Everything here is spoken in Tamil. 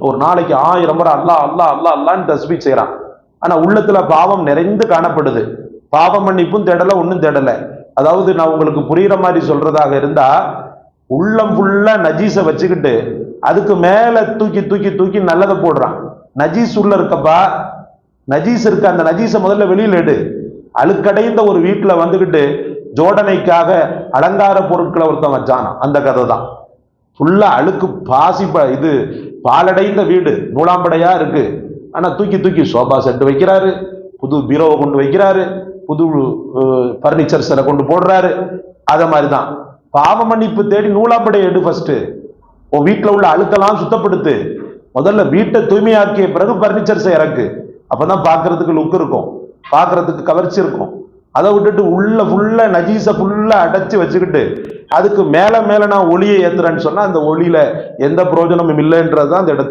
ஒரு நாளைக்கு 1000 முறை அல்லாஹ் அல்லாஹ் அல்லாஹ் அல்லான்னு தஸ்பீஹ் செய்யறான். ஆனா உள்ளத்துல பாவம் நிறைந்து காணப்படுது. பாவ மன்னிப்பும் தேடல, ஒன்னும் தேடல. அதாவது நான் உங்களுக்கு புரியுற மாதிரி சொல்றதாக இருந்தா, உள்ளம் ஃபுல்லா நஜீஸை வச்சுக்கிட்டு அதுக்கு மேல தூக்கி தூக்கி தூக்கி நல்லதை போடுறான். நஜீஸ் உள்ள இருக்கப்பா, நஜீஸ் இருக்க, அந்த நஜீஸை முதல்ல வெளியில எடு. அழுக்கடைந்த ஒரு வீட்டுல வந்துகிட்டு ஜோடனைக்காக அலங்கார பொருட்களை ஒருத்தன் வச்சானா, அந்த கதை தான். ஃபுல்லா அழுக்கு பாசி, இது பாலடைந்த வீடு, நூலாம்படையா இருக்கு. ஆனா தூக்கி தூக்கி சோபா செட் வைக்கிறாரு, புது பீரோவை கொண்டு வைக்கிறாரு, புது பர்னிச்சர்ஸ் கொண்டு போடுறாரு. அத மாதிரிதான் பாவ மன்னிப்பு தேடி நூலாம்படை எடு. ஃபர்ஸ்ட் உன் வீட்டுல உள்ள அழுக்கெல்லாம் சுத்தப்படுத்து. முதல்ல வீட்டை தூய்மையாக்கிய பிறகு பர்னிச்சர்ஸை இறக்கு. அப்பதான் பாக்குறதுக்கு லுக் இருக்கும், பாக்குறதுக்கு கவர்ச்சி இருக்கும். அதை விட்டுட்டு உள்ள ஃபுல்லா நஜீஸை ஃபுல்லா அடைச்சு வச்சுக்கிட்டு அதுக்கு மேல மேல நான் ஒளியை ஏத்துறேன்னு சொன்னா அந்த ஒளியில எந்த பிரயோஜனமும் இல்லைன்றதுதான் அந்த இடத்துல